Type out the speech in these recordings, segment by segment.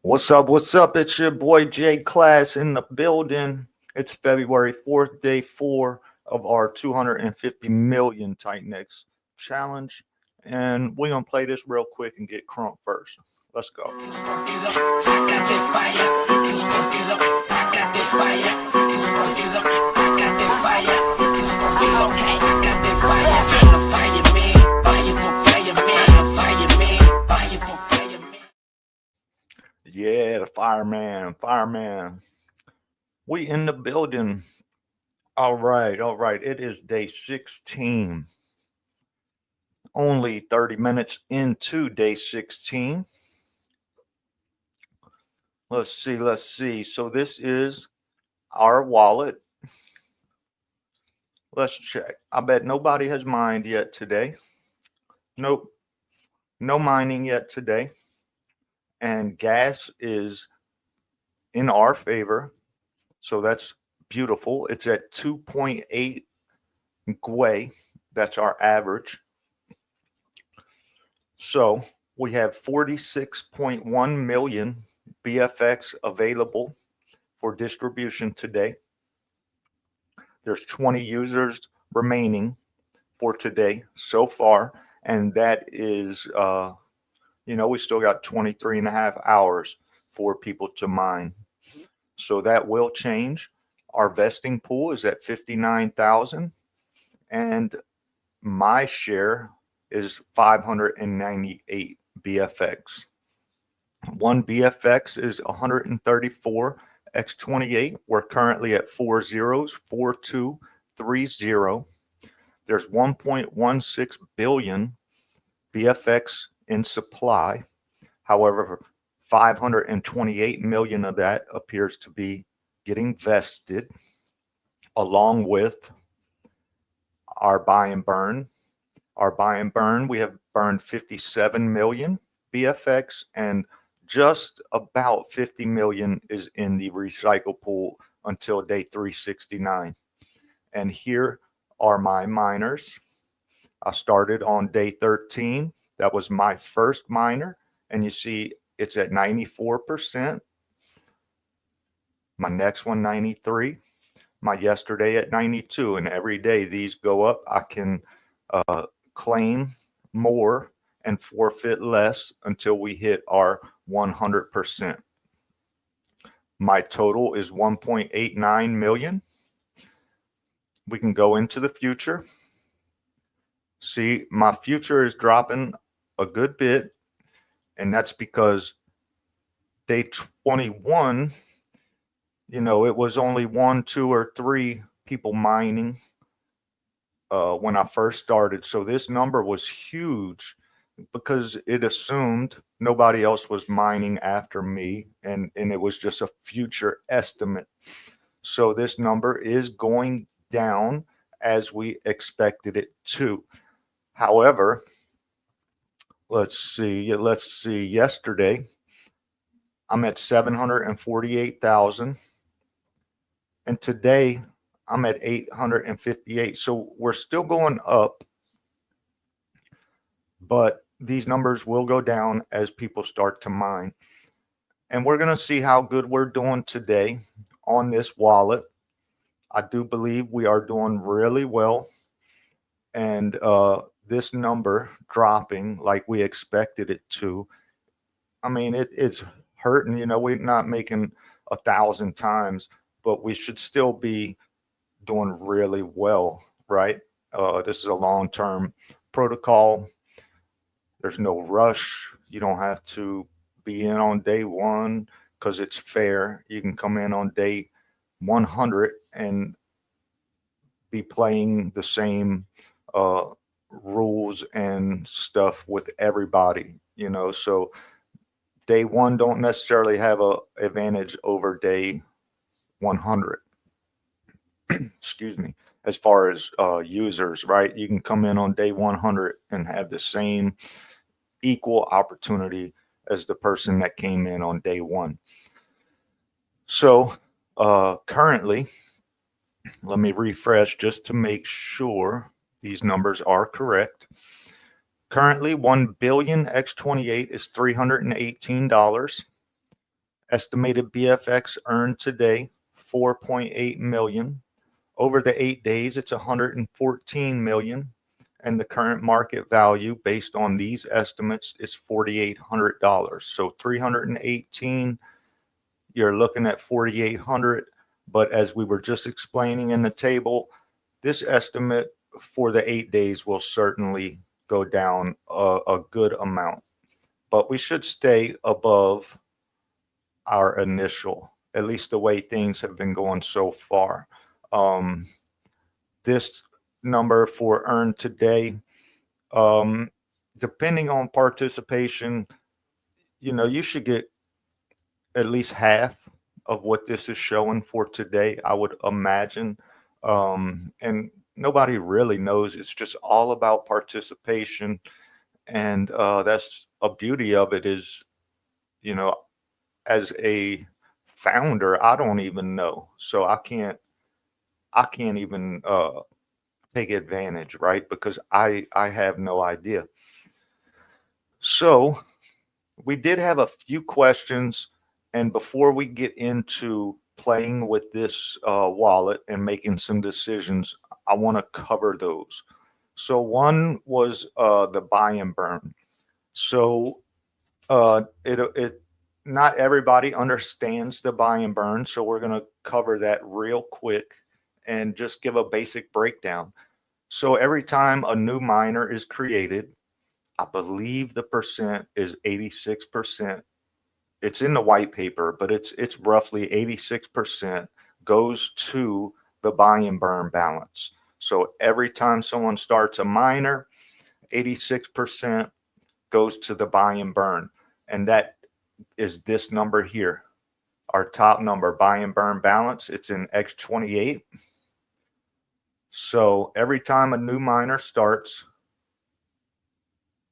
What's up? What's up? It's your boy J Class in the building. It's February 4th, day 4 of our 250 million TitanX challenge. And we're going to play this real quick and get crunk first. Let's go. Yeah, the fireman. We in the building. All right. It is day 16. Only 30 minutes into day 16. Let's see. So this is our wallet. Let's check. I bet nobody has mined yet today. Nope. No mining yet today. And gas is in our favor. So that's beautiful. It's at 2.8 Gwei. That's our average. So we have 46.1 million BFX available for distribution today. There's 20 users remaining for today so far. And that is, we still got 23 and a half hours for people to mine. So that will change. Our vesting pool is at 59,000. And my share is 598 BFX. One BFX is 134 x28. We're currently at 4 zeros, 4230. There's 1.16 billion BFX in supply. However, 528 million of that appears to be getting vested, along with our buy and burn. Our buy and burn, we have burned 57 million BFX, and just about 50 million is in the recycle pool until day 369. And here are my miners. I started on day 13. That was my first miner, and you see it's at 94%. My next one, 93. My yesterday at 92, and every day these go up. I can claim more and forfeit less until we hit our 100%. My total is 1.89 million. We can go into the future. See, my future is dropping a good bit, and that's because day 21, it was only 1, 2, or 3 people mining when I first started. So this number was huge because it assumed nobody else was mining after me, and it was just a future estimate. So this number is going down as we expected it to. However, let's see. Yesterday, I'm at 748,000. And today, I'm at 858. So we're still going up. But these numbers will go down as people start to mine. And we're going to see how good we're doing today on this wallet. I do believe we are doing really well. And this number dropping like we expected it to, I mean, it's hurting. We're not making 1,000 times, but we should still be doing really well, right? This is a long-term protocol. There's no rush. You don't have to be in on day 1 because it's fair. You can come in on day 100 and be playing the same rules and stuff with everybody, So day 1 don't necessarily have a advantage over day 100. Excuse me. As far as users, right? You can come in on day 100 and have the same equal opportunity as the person that came in on day 1. So currently, let me refresh just to make sure these numbers are correct. Currently, 1 billion x28 is $318. Estimated BFX earned today, 4.8 million. Over the 8 days, it's 114 million. And the current market value based on these estimates is $4,800. So 318, you're looking at 4,800. But as we were just explaining in the table, this estimate for the 8 days will certainly go down a good amount. But we should stay above our initial, at least the way things have been going so far. This number for earned today, depending on participation, you should get at least half of what this is showing for today, I would imagine. And nobody really knows. It's just all about participation. And that's a beauty of it is, as a founder, I don't even know. So I can't even take advantage, right? Because I have no idea. So we did have a few questions, and before we get into playing with this wallet and making some decisions, I want to cover those. So one was the buy and burn. So it not everybody understands the buy and burn, so we're going to cover that real quick and just give a basic breakdown. So every time a new miner is created, I believe the percent is 86%. It's in the white paper, but it's roughly 86% goes to the buy and burn balance. So every time someone starts a miner, 86% goes to the buy and burn. And that is this number here, our top number, buy and burn balance. It's in X28. So every time a new miner starts,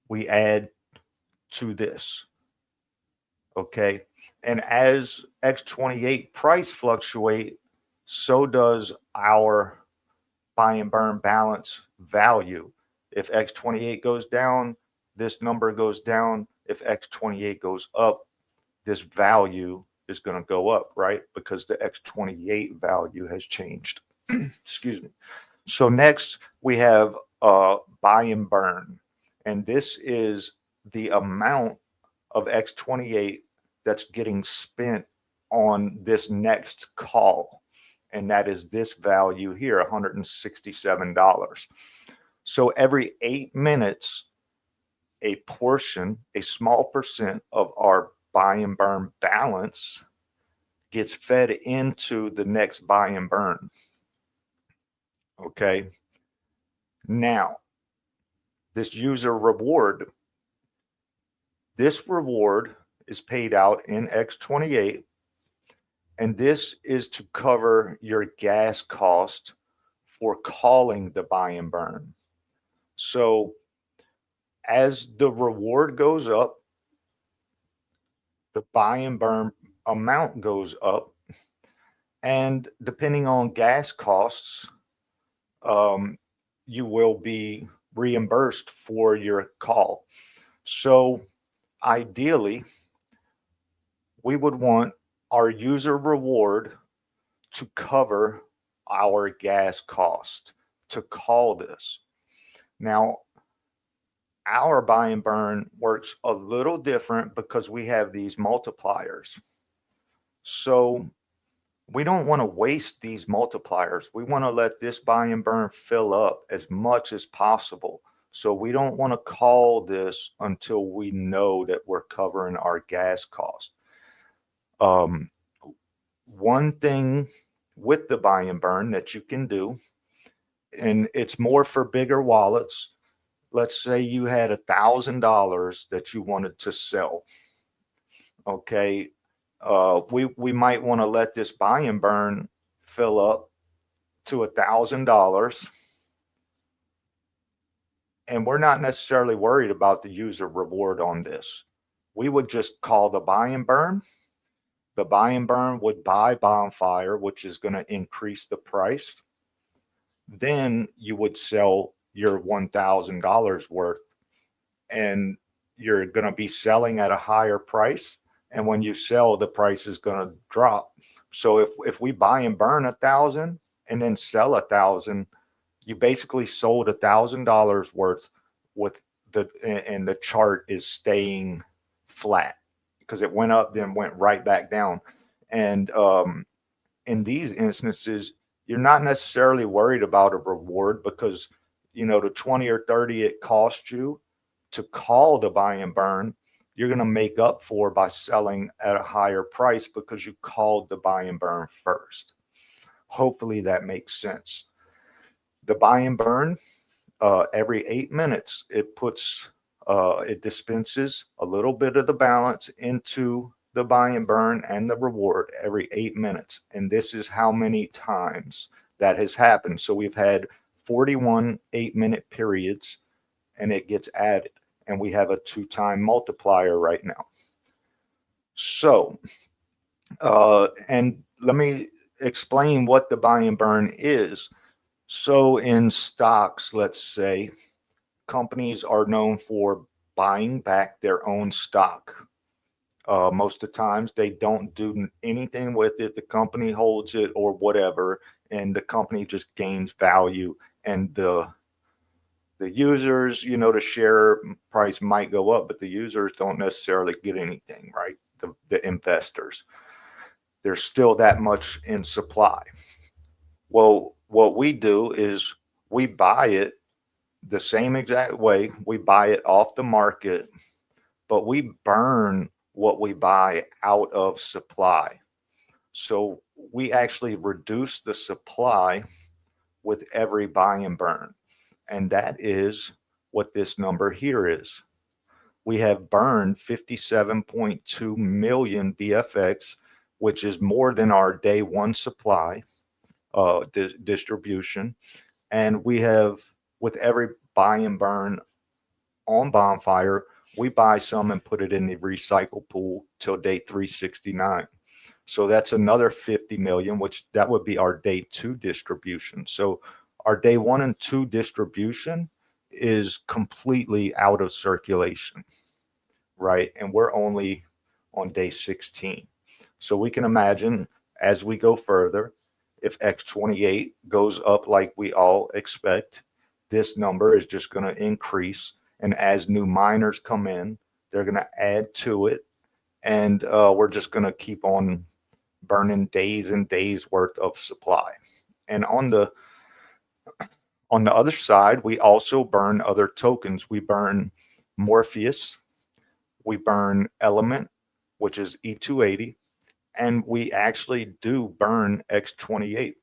we add to this. Okay. And as X28 price fluctuate, so does our buy and burn balance value. If X28 goes down, this number goes down. If X28 goes up, this value is going to go up, right? Because the X28 value has changed. Excuse me. So next we have buy and burn. And this is the amount of X28 that's getting spent on this next call. And that is this value here, $167. So every 8 minutes, a small percent of our buy and burn balance gets fed into the next buy and burn. Okay. Now, this user reward, this reward is paid out in X28, and this is to cover your gas cost for calling the buy and burn. So as the reward goes up, the buy and burn amount goes up, and depending on gas costs, you will be reimbursed for your call. So ideally, we would want our user reward to cover our gas cost to call this. Now, our buy and burn works a little different because we have these multipliers. So we don't want to waste these multipliers. We want to let this buy and burn fill up as much as possible. So we don't want to call this until we know that we're covering our gas cost. One thing with the buy and burn that you can do, and it's more for bigger wallets. Let's say you had $1,000 that you wanted to sell. Okay. We might want to let this buy and burn fill up to $1,000. And we're not necessarily worried about the user reward on this. We would just call the buy and burn. The buy and burn would buy Bonfire, which is going to increase the price. Then you would sell your $1,000 worth, and you're going to be selling at a higher price. and when you sell, the price is going to drop. So if we buy and burn 1,000 and then sell 1,000, you basically sold $1,000 worth with and the chart is staying flat because it went up, then went right back down. And in these instances, you're not necessarily worried about a reward because, the 20 or 30 it cost you to call the buy and burn, you're going to make up for by selling at a higher price because you called the buy and burn first. Hopefully that makes sense. The buy and burn, every 8 minutes, it dispenses a little bit of the balance into the buy and burn and the reward every 8 minutes. And this is how many times that has happened. So we've had 41 8-minute periods, and it gets added. And we have a 2-time multiplier right now. So, and let me explain what the buy and burn is. So in stocks, let's say, companies are known for buying back their own stock. Most of the times they don't do anything with it. The company holds it or whatever, and the company just gains value. And the users, the share price might go up, but the users don't necessarily get anything, right? The investors. There's still that much in supply. Well, what we do is we buy it the same exact way. We buy it off the market, but we burn what we buy out of supply. So we actually reduce the supply with every buy and burn. And that is what this number here is. We have burned 57.2 million BFX, which is more than our day one supply distribution. And we have, with every buy and burn on Bonfire, we buy some and put it in the recycle pool till day 369. So that's another 50 million, which that would be our day 2 distribution. So our day 1 and 2 distribution is completely out of circulation, right? And we're only on day 16. So we can imagine as we go further, if X28 goes up like we all expect, this number is just going to increase. And as new miners come in, they're going to add to it. And we're just going to keep on burning days and days worth of supply. And on the other side, we also burn other tokens. We burn Morpheus, we burn Element, which is E280, and we actually do burn X28.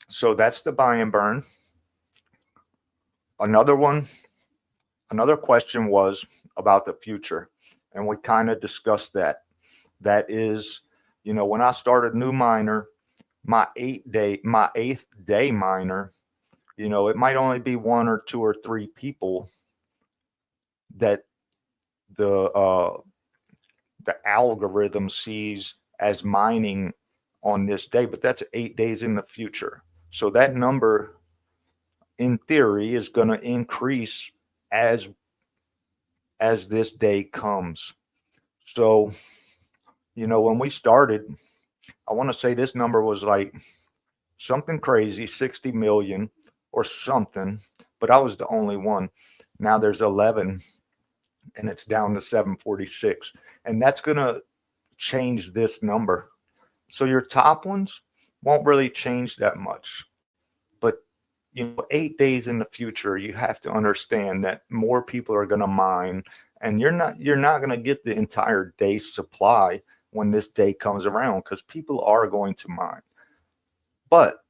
So that's the buy and burn. Another question was about the future, and we kind of discussed that. That is, when I started new miner, my eighth day miner, it might only be 1 or 2 or 3 people that the algorithm sees as mining on this day, but that's 8 days in the future. So that number, in theory, is going to increase as this day comes. So, when we started, I want to say this number was like something crazy, 60 million or something, but I was the only one. Now there's 11 and it's down to 746. And that's going to change this number. So your top ones won't really change that much. But 8 days in the future, you have to understand that more people are going to mine, and you're not going to get the entire day's supply when this day comes around, because people are going to mine. But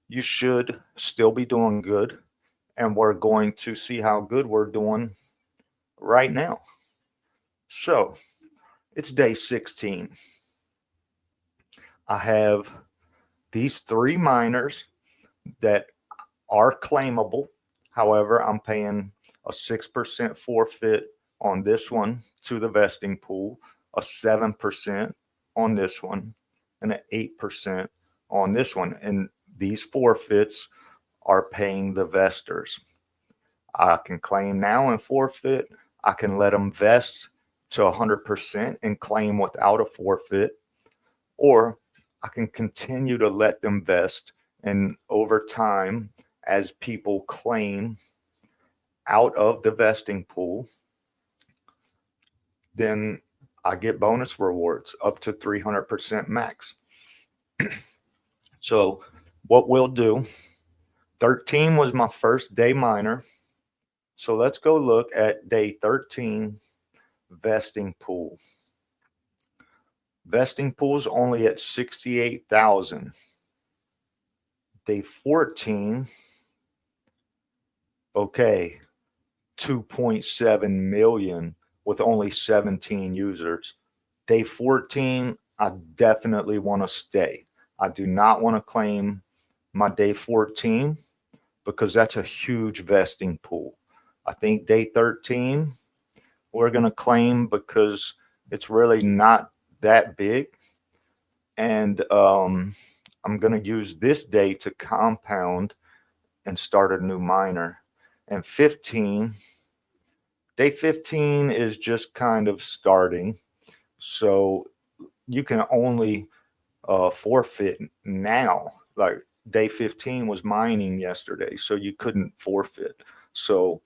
you should still be doing good, and we're going to see how good we're doing right now. So it's day 16. I have these 3 miners that are claimable. However, I'm paying a 6% forfeit on this one to the vesting pool, a 7% on this one, and an 8% on this one. And these forfeits are paying the vestors. I can claim now and forfeit. I can let them vest to 100% and claim without a forfeit, or I can continue to let them vest, and over time, as people claim out of the vesting pool, then I get bonus rewards up to 300% max. So what we'll do, 13 was my first day miner. So let's go look at day 13 vesting pool. Vesting pool is only at 68,000. Day 14, okay, 2.7 million with only 17 users. Day 14, I definitely want to stay. I do not want to claim my day 14 because that's a huge vesting pool. I think day 13, we're going to claim because it's really not that big. And I'm going to use this day to compound and start a new miner. And 15, day 15 is just kind of starting. So you can only forfeit now. Like day 15 was mining yesterday, so you couldn't forfeit. So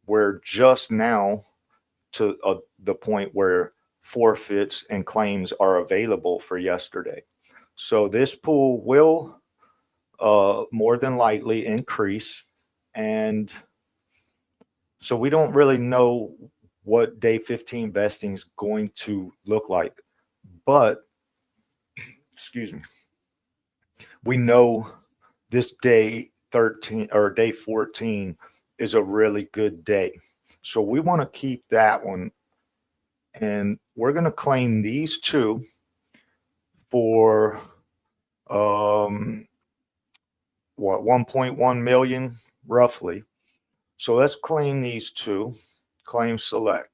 we're just now to the point where forfeits and claims are available for yesterday. So this pool will more than likely increase. And so we don't really know what day 15 vesting is going to look like. But, excuse me, we know this day 13 or day 14 is a really good day. So we want to keep that one. And we're going to claim these two for what, 1.1 million roughly. So let's claim these two. Claim select.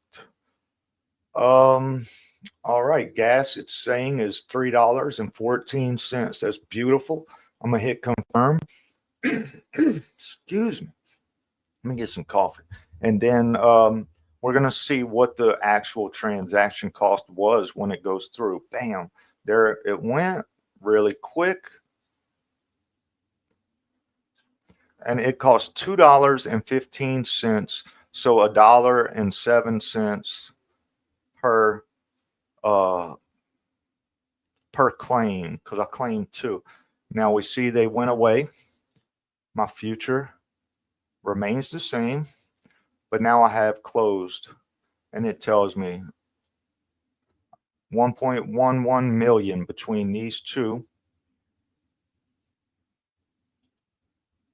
All right, gas, it's saying is $3.14. That's beautiful. I'm gonna hit confirm. Excuse me. Let me get some coffee. And then we're gonna see what the actual transaction cost was when it goes through. Bam. There it went really quick. And it cost $2.15. So $1.07 per claim, because I claimed two. Now we see they went away. My future remains the same, but now I have closed, and it tells me 1.11 million between these two.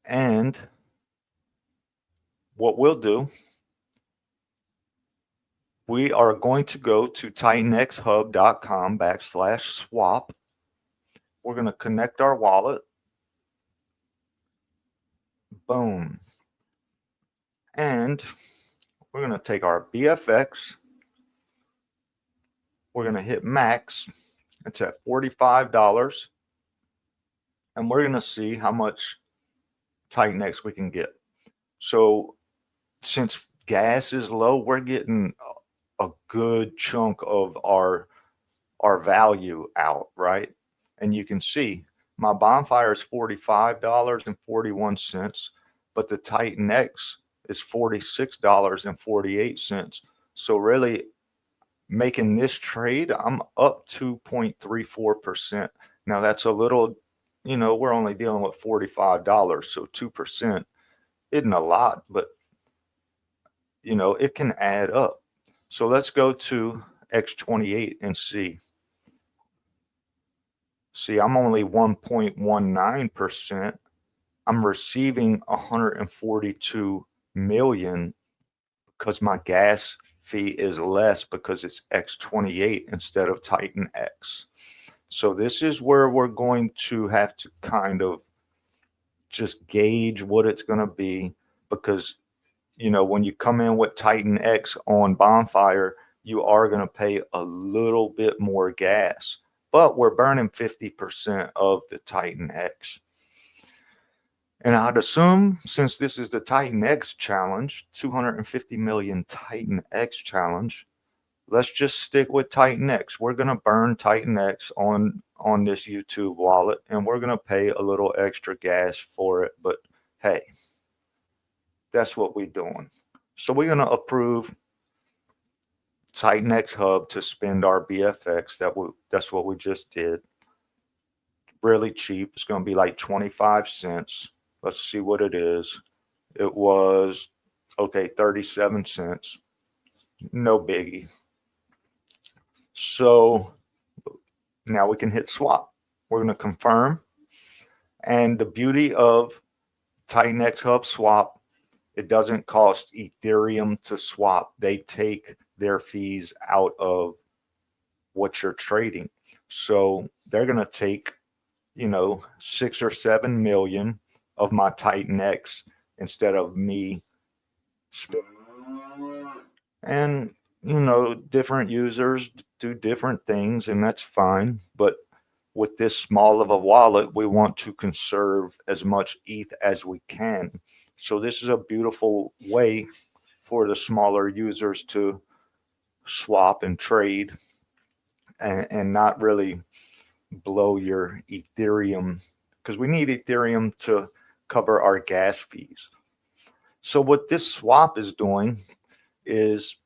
And what we'll do, we are going to go to titanxhub.com/swap. We're going to connect our wallet. Boom. And we're going to take our BFX. We're going to hit max. It's at $45. And we're going to see how much TitanX we can get. So since gas is low, we're getting a good chunk of our value out, right? And you can see my Bonfire is $45.41, but the TitanX is $46.48. So really making this trade, I'm up 2.34%. Now that's a little, we're only dealing with $45, so 2% isn't a lot, but it can add up. So let's go to X28 and see. See, I'm only 1.19%. I'm receiving 142 million because my gas fee is less because it's X28 instead of TitanX. So this is where we're going to have to kind of just gauge what it's going to be, because when you come in with TitanX on Bonfire, you are going to pay a little bit more gas, but we're burning 50% of the TitanX. And I'd assume, since this is the TitanX challenge, 250 million TitanX challenge, let's just stick with TitanX. We're going to burn TitanX on this YouTube wallet, and we're going to pay a little extra gas for it. But hey, that's what we're doing. So we're going to approve TitanX Hub to spend our BFX. That's what we just did. Really cheap. It's going to be like 25 cents. Let's see what it is. It was, okay, 37 cents. No biggie. So now we can hit swap. We're going to confirm. And the beauty of TitanX Hub swap, it doesn't cost Ethereum to swap. They take their fees out of what you're trading. So they're going to take, 6 or 7 million of my TitanX instead of me. And, different users do different things, and that's fine. But with this small of a wallet, we want to conserve as much ETH as we can. So this is a beautiful way for the smaller users to swap and trade and not really blow your Ethereum, because we need Ethereum to cover our gas fees. So what this swap is doing is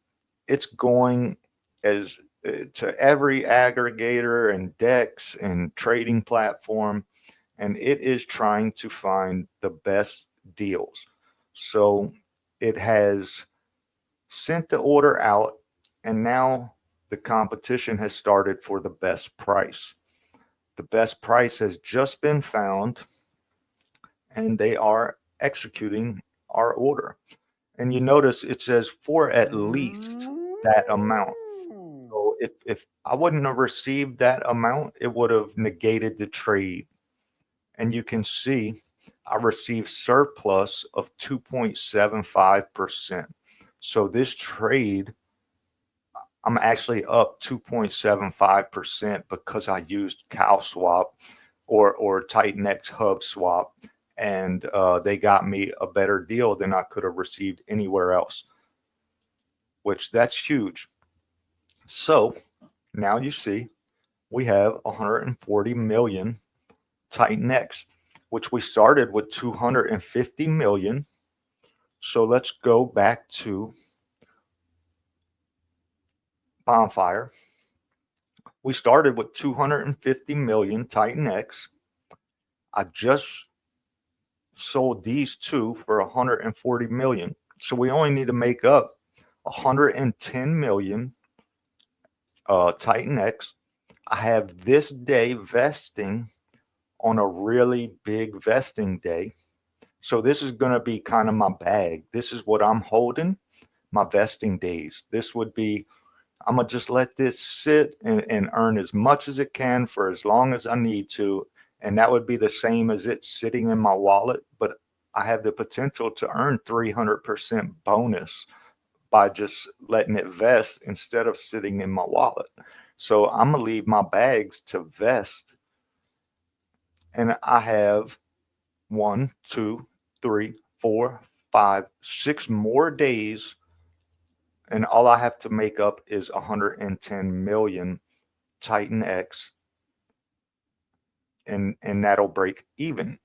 it's going as to every aggregator and DEX and trading platform, and it is trying to find the best deals. So it has sent the order out, and now the competition has started for the best price. The best price has just been found, and they are executing our order. And you notice it says for at least that amount. So if I wouldn't have received that amount, it would have negated the trade. And you can see I received surplus of 2.75%. So this trade, I'm actually up 2.75% because I used CowSwap or TitanX Hub Swap, and they got me a better deal than I could have received anywhere else, which that's huge. So now you see we have 140 million TitanX, which we started with 250 million. So let's go back to Bonfire. We started with 250 million TitanX. I just sold these two for 140 million. So we only need to make up 110 million TitanX. I have this day vesting on a really big vesting day. So this is going to be kind of my bag. This is what I'm holding, my vesting days. This would be, I'm going to just let this sit and earn as much as it can for as long as I need to. And that would be the same as it sitting in my wallet. But I have the potential to earn 300% bonus by just letting it vest instead of sitting in my wallet. So I'm going to leave my bags to vest. And I have 1, 2, 3, 4, 5, 6 more days. And all I have to make up is 110 million TitanX. And that'll break even.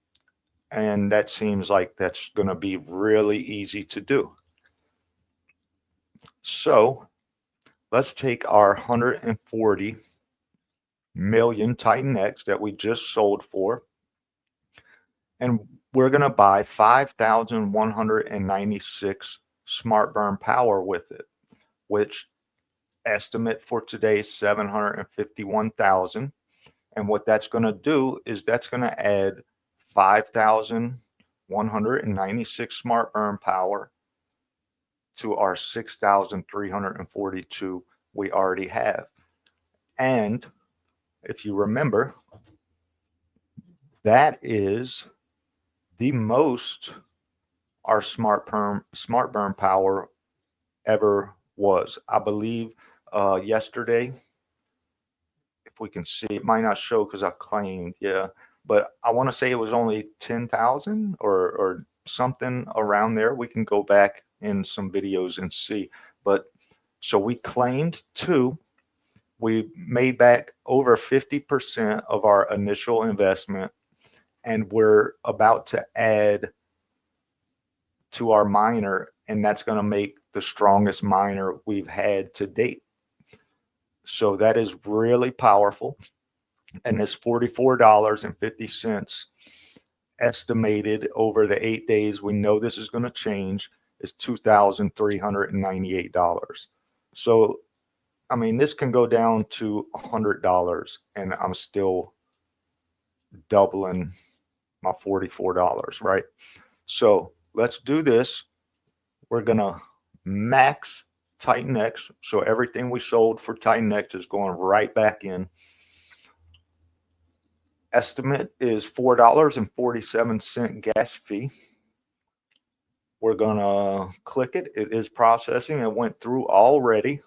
And that seems like that's going to be really easy to do. So let's take our 140 million TitanX that we just sold for, and we're going to buy 5,196 smart burn power with it, which estimate for today is 751,000. And what that's going to do is that's going to add 5,196 smart burn power to our 6,342 we already have. And if you remember, that is the most our smart burn power ever was. I believe yesterday, if we can see, it might not show because I claimed, yeah, but I want to say it was only 10,000 or something around there. We can go back in some videos and see. But So we claimed 2. We made back over 50% of our initial investment, and we're about to add to our miner, and that's going to make the strongest miner we've had to date. So that is really powerful. And this $44.50 estimated over the 8 days, we know this is going to change, is $2,398. So, I mean, this can go down to $100 and I'm still doubling my $44, right? So let's do this. We're going to max TitanX. So everything we sold for TitanX is going right back in. Estimate is $4.47 gas fee. We're going to click it. It is processing. It went through already.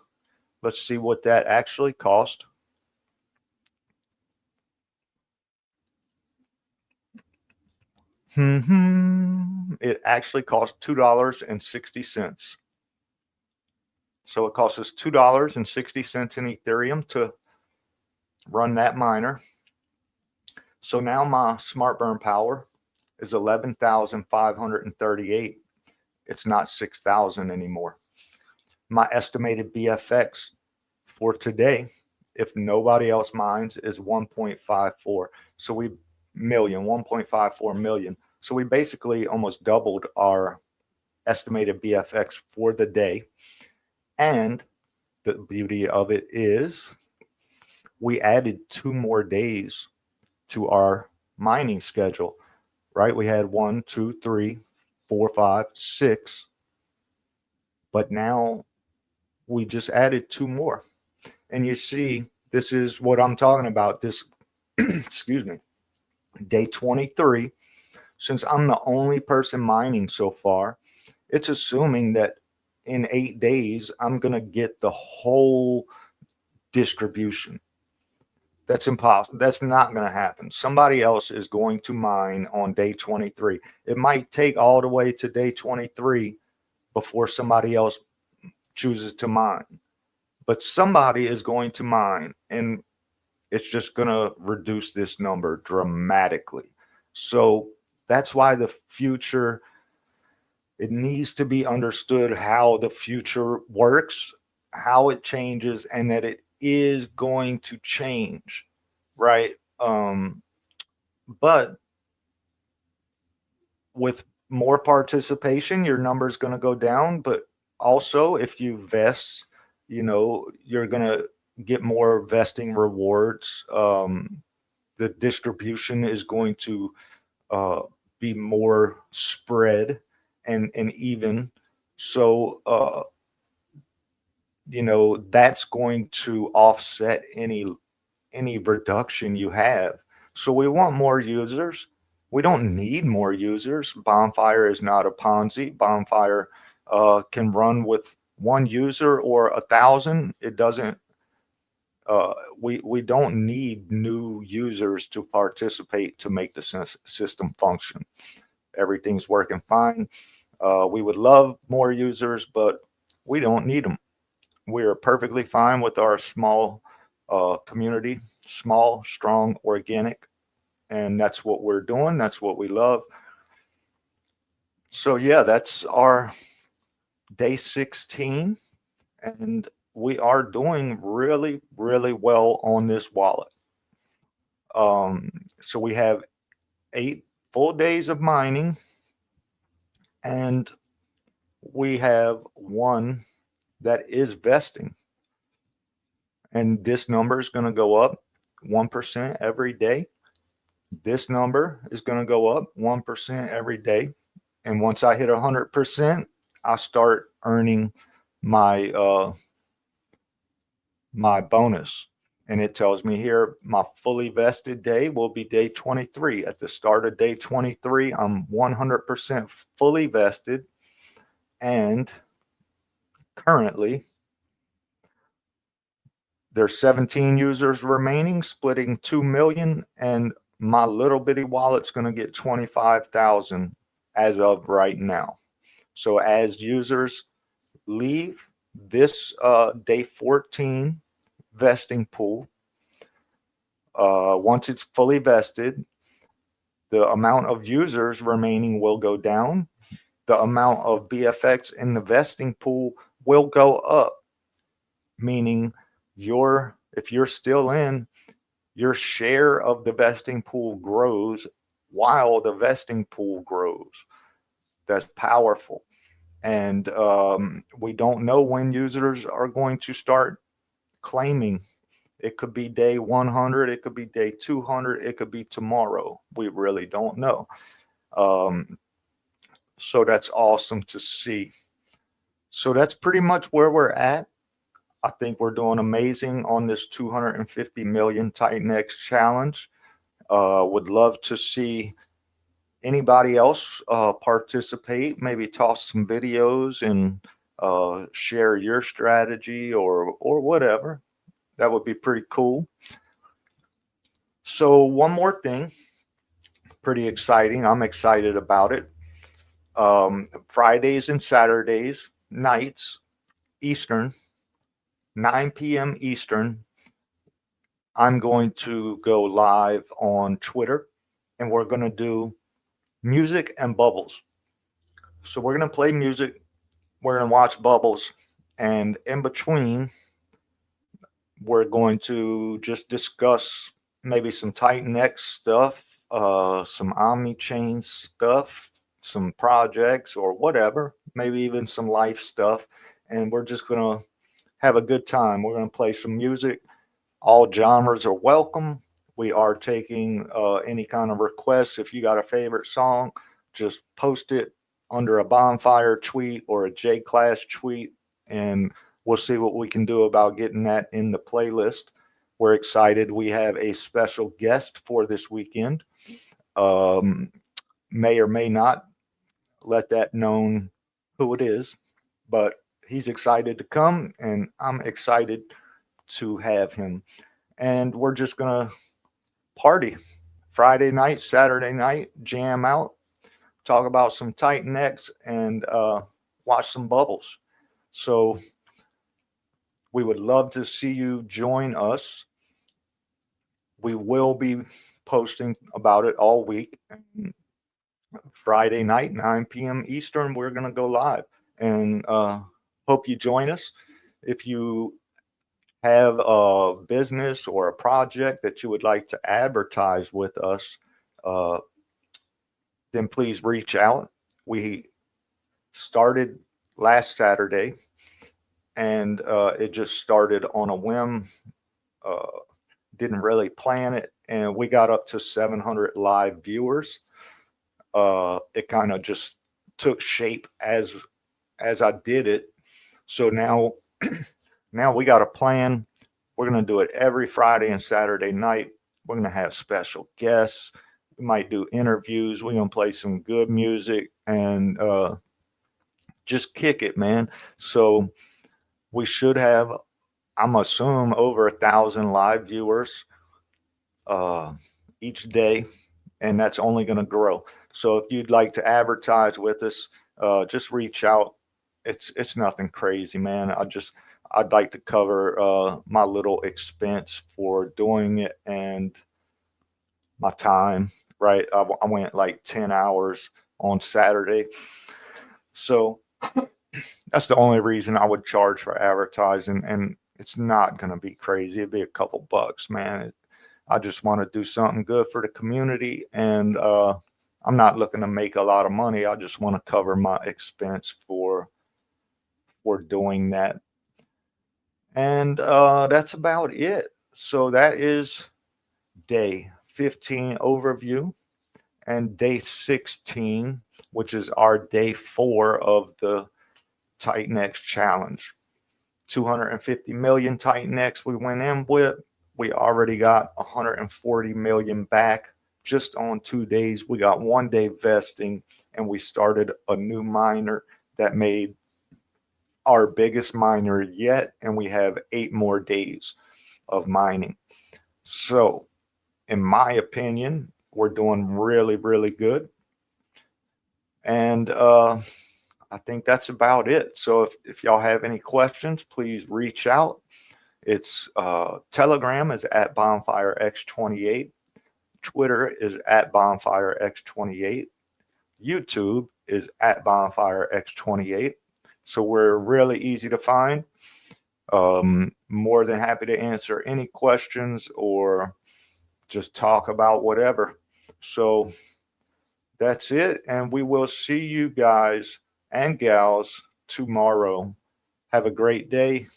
Let's see what that actually cost. It actually cost $2.60. So it costs us $2.60 in Ethereum to run that miner. So now my smart burn power is 11,538. It's not 6,000 anymore. My estimated BFX for today, if nobody else mines, is 1.54. So 1.54 million. So we basically almost doubled our estimated BFX for the day. And the beauty of it is we added 2 more days to our mining schedule, right? We had 1, 2, 3, 4, 5, 6, but now we just added 2 more. And you see, this is what I'm talking about. This, excuse me, day 23. Since I'm the only person mining so far, it's assuming that in 8 days, I'm going to get the whole distribution. That's impossible. That's not going to happen. Somebody else is going to mine on day 23. It might take all the way to day 23 before somebody else chooses to mine. But somebody is going to mine, and it's just going to reduce this number dramatically. So that's why the future, it needs to be understood how the future works, how it changes, and that it is going to change, right? But with more participation, your number is going to go down. But also, if you vest, you're going to get more vesting rewards. The distribution is going to be more spread and even. So, that's going to offset any reduction you have. So we want more users. We don't need more users. Bonfire is not a Ponzi. Bonfire can run with 1 user or 1,000. It doesn't. We don't need new users to participate to make the system function. Everything's working fine. We would love more users, but we don't need them. We are perfectly fine with our small community, small, strong, organic, and that's what we're doing. That's what we love. So yeah, that's our day 16, and we are doing really, really well on this wallet. So we have 8 full days of mining, and we have 1 that is vesting. And this number is going to go up 1% every day. This number is going to go up 1% every day. And once I hit 100%, I start earning my my bonus. And it tells me here my fully vested day will be day 23. At the start of day 23, I'm 100% fully vested. And currently, there's 17 users remaining, splitting 2 million, and my little bitty wallet's going to get 25,000 as of right now. So as users leave, this day 14 vesting pool, once it's fully vested, the amount of users remaining will go down. The amount of BFX in the vesting pool will go up, meaning if you're still in, your share of the vesting pool grows while the vesting pool grows. That's powerful. And we don't know when users are going to start claiming. It could be day 100, it could be day 200, it could be tomorrow. We really don't know. So that's awesome to see. So that's pretty much where we're at. I think we're doing amazing on this 250 million TitanX challenge. Would love to see anybody else participate, maybe toss some videos and share your strategy or whatever. That would be pretty cool. So one more thing, pretty exciting. I'm excited about it. Fridays and Saturdays nights, Eastern, 9 p.m. Eastern, I'm going to go live on Twitter, and we're going to do music and bubbles. So we're going to play music, we're going to watch bubbles, and in between, we're going to just discuss maybe some TitanX stuff, some OmniChain stuff, some projects or whatever, maybe even some life stuff. And we're just going to have a good time. We're going to play some music. All genres are welcome. We are taking any kind of requests. If you got a favorite song, just post it under a Bonfire tweet or a J Class tweet, and we'll see what we can do about getting that in the playlist. We're excited. We have a special guest for this weekend. May or may not let that known who it is, but he's excited to come, and I'm excited to have him. And we're just going to party Friday night, Saturday night, jam out, talk about some TitanX, and watch some bubbles. So we would love to see you join us. We will be posting about it all week. Friday night, 9 p.m. Eastern, we're going to go live, and hope you join us. If you have a business or a project that you would like to advertise with us, then please reach out. We started last Saturday, and it just started on a whim. Didn't really plan it, and we got up to 700 live viewers. It kind of just took shape as I did it. So now we got a plan. We're going to do it every Friday and Saturday night. We're going to have special guests. We might do interviews. We're going to play some good music and just kick it, man. So we should have, I'm assuming, over 1,000 live viewers each day, and that's only going to grow. So if you'd like to advertise with us, just reach out. It's nothing crazy, man. I'd like to cover my little expense for doing it and my time, right? I went like 10 hours on Saturday. So that's the only reason I would charge for advertising, and it's not going to be crazy. It'd be a couple bucks, man. I just want to do something good for the community, and I'm not looking to make a lot of money. I just want to cover my expense for doing that. And that's about it. So that is day 15 overview, and day 16, which is our day 4 of the TitanX challenge. 250 million TitanX we went in with. We already got 140 million back just on 2 days. We got 1 day vesting, and we started a new miner that made our biggest miner yet, and we have 8 more days of mining. So in my opinion, we're doing really, really good. And I think that's about it. So if y'all have any questions, please reach out. It's Telegram is at BonfireX28. Twitter is at BonfireX28. YouTube is at BonfireX28. So we're really easy to find. More than happy to answer any questions or just talk about whatever. So that's it. And we will see you guys and gals tomorrow. Have a great day.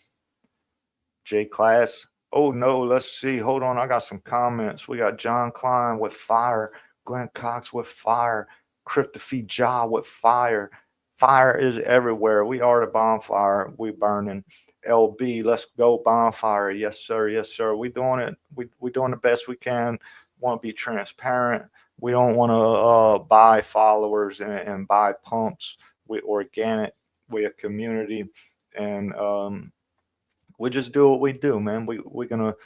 J Class. Oh no, let's see. Hold on. I got some comments. We got John Klein with fire, Glenn Cox with fire, Cryptophy Ja with fire. Fire is everywhere. We are the bonfire. We burning. LB, let's go bonfire. Yes, sir. Yes, sir. We doing it. We doing the best we can. Want to be transparent. We don't want to buy followers and buy pumps. We organic. We a community, and we just do what we do, man. We're gonna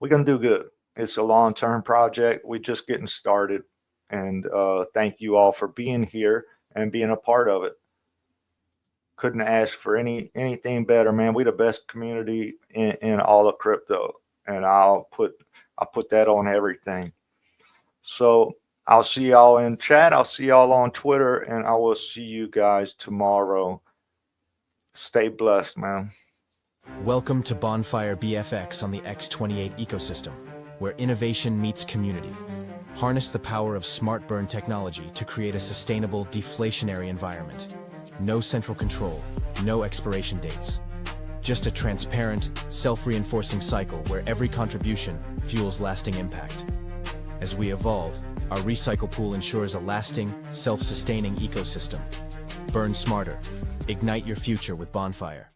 do good. It's a long-term project. We're just getting started, and thank you all for being here and being a part of it. Couldn't ask for anything better, man. We the best community in all of crypto, and I'll put that on everything. So I'll see y'all in chat. I'll see y'all on Twitter, and I will see you guys tomorrow. Stay blessed, man. Welcome to Bonfire BFX on the X28 ecosystem, where innovation meets community. Harness the power of smart burn technology to create a sustainable, deflationary environment. No central control, no expiration dates. Just a transparent, self-reinforcing cycle where every contribution fuels lasting impact. As we evolve, our recycle pool ensures a lasting, self-sustaining ecosystem. Burn smarter. Ignite your future with Bonfire.